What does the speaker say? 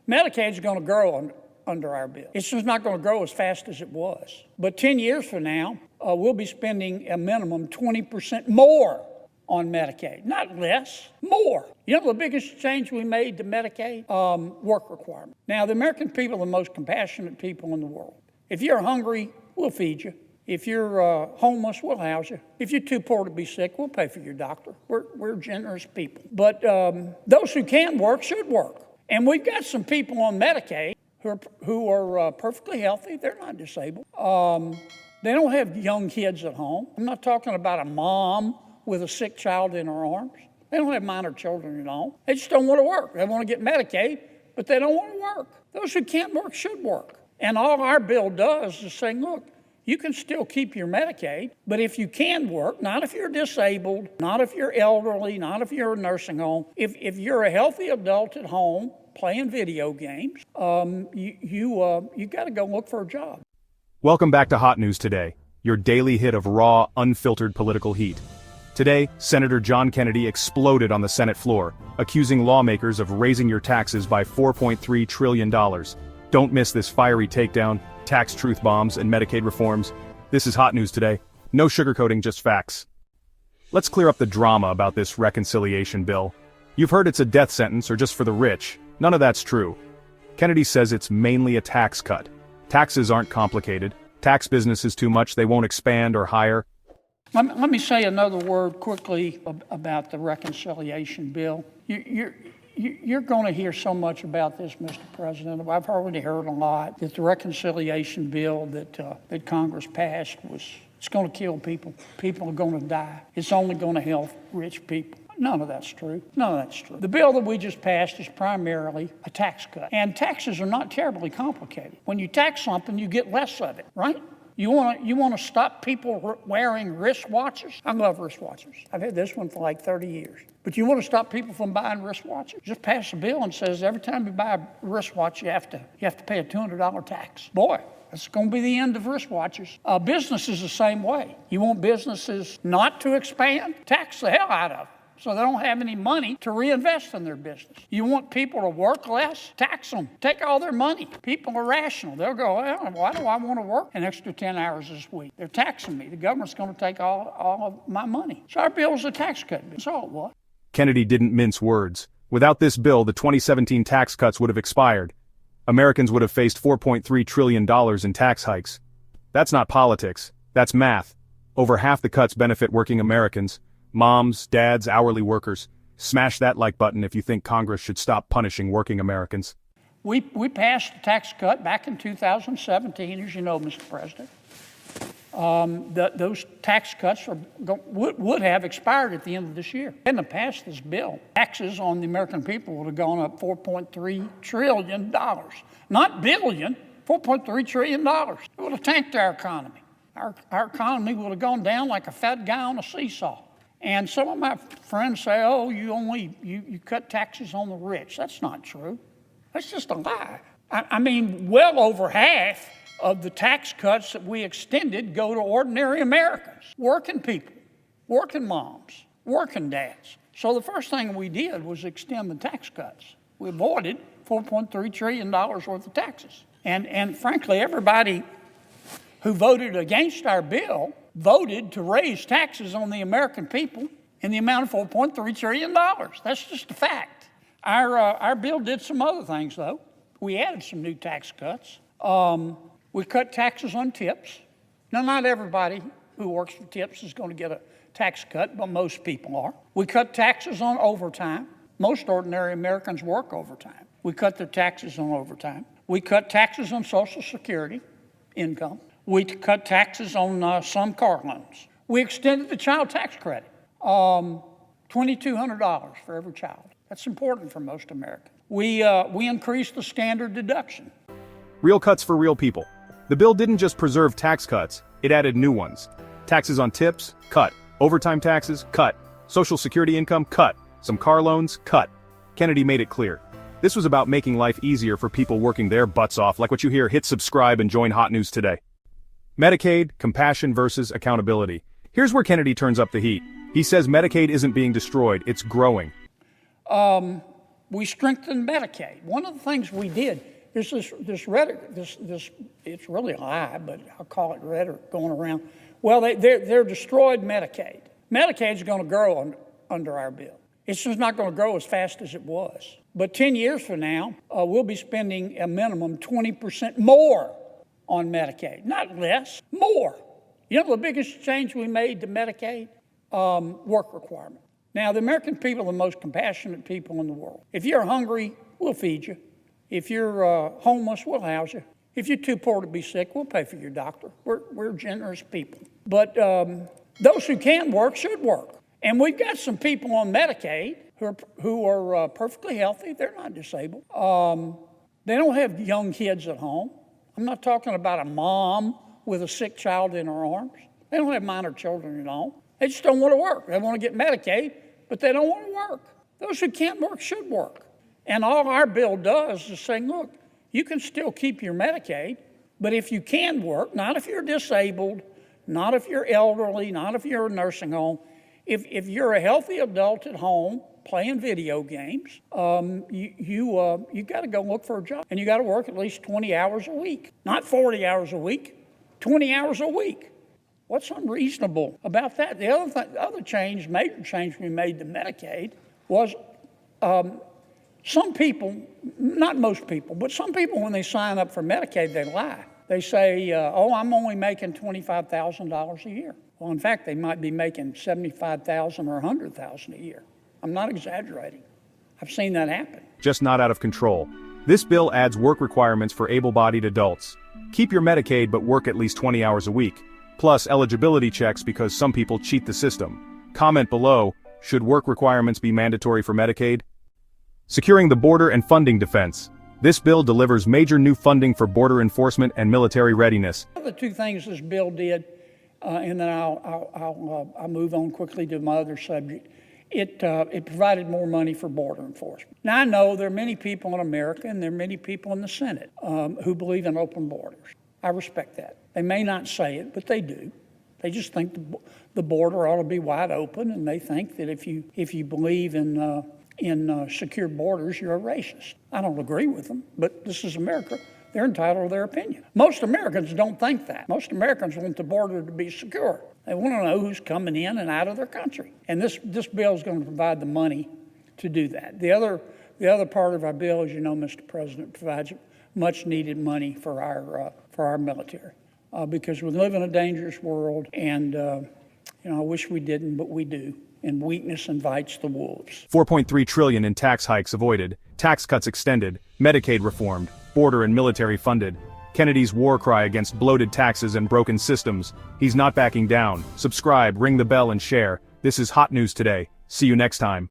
Medicaid's going to grow under our bill. It's just not going to grow as fast as it was. But 10 years from now, we'll be spending a minimum 20% more on Medicaid. Not less, more. You know the biggest change we made to Medicaid? Work requirement. Now, the American people are the most compassionate people in the world. If you're hungry, we'll feed you. If you're homeless, we'll house you. If you're too poor to be sick, we'll pay for your doctor. We're generous people. But those who can work should work. And we've got some people on Medicaid who are perfectly healthy. They're not disabled. They don't have young kids at home. I'm not talking about a mom with a sick child in her arms. They don't have minor children at home. They just don't want to work. They want to get Medicaid, but they don't want to work. Those who can't work should work. And all our bill does is say, look, you can still keep your Medicaid, but if you can work, not if you're disabled, not if you're elderly, not if you're in a nursing home, if you're a healthy adult at home playing video games, you got to go look for a job. Welcome back to Hot News Today, your daily hit of raw, unfiltered political heat. Today, Senator John Kennedy exploded on the Senate floor, accusing lawmakers of raising your taxes by $4.3 trillion. Don't miss this fiery takedown, tax truth bombs, and Medicaid reforms. This is Hot News Today. No sugarcoating, just facts. Let's clear up the drama about this reconciliation bill. You've heard it's a death sentence or just for the rich. None of that's true. Kennedy says it's mainly a tax cut. Taxes aren't complicated. Tax business is too much, they won't expand or hire. Let me say another word quickly about the reconciliation bill. You're going to hear so much about this, Mr. President. I've already heard a lot that the reconciliation bill that Congress passed it's going to kill people. People are going to die. It's only going to help rich people. None of that's true. None of that's true. The bill that we just passed is primarily a tax cut. And taxes are not terribly complicated. When you tax something, you get less of it, right? You want to stop people wearing wristwatches? I love wristwatches. I've had this one for like 30 years. But you want to stop people from buying wristwatches? Just pass a bill and says every time you buy a wristwatch, you have to pay a $200 tax. Boy, that's going to be the end of wristwatches. Business is the same way. You want businesses not to expand? Tax the hell out of them, so they don't have any money to reinvest in their business. You want people to work less? Tax them. Take all their money. People are rational. They'll go, well, why do I want to work an extra 10 hours this week? They're taxing me. The government's going to take all of my money. So our bill is a tax cut bill. That's all it was. Kennedy didn't mince words. Without this bill, the 2017 tax cuts would have expired. Americans would have faced $4.3 trillion in tax hikes. That's not politics. That's math. Over half the cuts benefit working Americans. Moms, dads, hourly workers. Smash that like button if you think Congress should stop punishing working Americans. We passed a tax cut back in 2017, as you know, Mr. President. Those tax cuts would have expired at the end of this year. Hadn't passed this bill, taxes on the American people would have gone up $4.3 trillion. Not billion, $4.3 trillion. It would have tanked our economy. Our economy would have gone down like a fat guy on a seesaw. And some of my friends say, oh, you cut taxes on the rich. That's not true. That's just a lie. I mean, well over half of the tax cuts that we extended go to ordinary Americans, working people, working moms, working dads. So the first thing we did was extend the tax cuts. We avoided $4.3 trillion worth of taxes. And frankly, everybody who voted against our bill voted to raise taxes on the American people in the amount of $4.3 trillion. That's just a fact. Our bill did some other things, though. We added some new tax cuts. We cut taxes on tips. Now, not everybody who works for tips is going to get a tax cut, but most people are. We cut taxes on overtime. Most ordinary Americans work overtime. We cut their taxes on overtime. We cut taxes on Social Security income. We cut taxes on some car loans. We extended the child tax credit, $2,200 for every child. That's important for most Americans. We increased the standard deduction. Real cuts for real people. The bill didn't just preserve tax cuts, it added new ones. Taxes on tips, cut. Overtime taxes, cut. Social Security income, cut. Some car loans, cut. Kennedy made it clear. This was about making life easier for people working their butts off. Like what you hear, hit subscribe and join Hot News Today. Medicaid, compassion versus accountability. Here's where Kennedy turns up the heat. He says Medicaid isn't being destroyed, it's growing. The We strengthened Medicaid. One of the things we did, there's this rhetoric, it's really a lie, but I'll call it rhetoric going around. Well, they're destroyed Medicaid. Medicaid's going to grow under our bill. It's just not going to grow as fast as it was. But 10 years from now, we'll be spending a minimum 20% more on Medicaid. Not less, more. You know the biggest change we made to Medicaid? Work requirement. Now, the American people are the most compassionate people in the world. If you're hungry, we'll feed you. If you're homeless, we'll house you. If you're too poor to be sick, we'll pay for your doctor. We're generous people. But those who can work should work. And we've got some people on Medicaid who are perfectly healthy. They're not disabled. They don't have young kids at home. I'm not talking about a mom with a sick child in her arms. They don't have minor children at home. They just don't want to work. They want to get Medicaid, but they don't want to work. Those who can't work should work. And all our bill does is say, look, you can still keep your Medicaid, but if you can work, not if you're disabled, not if you're elderly, not if you're in a nursing home, if you're a healthy adult at home playing video games, you got to go look for a job. And you got to work at least 20 hours a week. Not 40 hours a week, 20 hours a week. What's unreasonable about that? The other change, major change we made to Medicaid was some people, not most people, but some people when they sign up for Medicaid, they lie. They say, I'm only making $25,000 a year. Well, in fact, they might be making $75,000 or $100,000 a year. I'm not exaggerating. I've seen that happen. Just not out of control. This bill adds work requirements for able-bodied adults. Keep your Medicaid but work at least 20 hours a week. Plus eligibility checks because some people cheat the system. Comment below, should work requirements be mandatory for Medicaid? Securing the border and funding defense. This bill delivers major new funding for border enforcement and military readiness. The two things this bill did, and then I'll move on quickly to my other subject. It provided more money for border enforcement. Now, I know there are many people in America and there are many people in the Senate who believe in open borders. I respect that. They may not say it, but they do. They just think the border ought to be wide open, and they think that if you believe in secure borders, you're a racist. I don't agree with them, but this is America. They're entitled to their opinion. Most Americans don't think that. Most Americans want the border to be secure. They want to know who's coming in and out of their country. And this bill is going to provide the money to do that. The other part of our bill, as you know, Mr. President, provides much needed money for our military because we live in a dangerous world, and I wish we didn't, but we do. And weakness invites the wolves. $4.3 trillion in tax hikes avoided, tax cuts extended, Medicaid reformed, border and military funded. Kennedy's war cry against bloated taxes and broken systems. He's not backing down. Subscribe, ring the bell and share. This is Hot News Today. See you next time.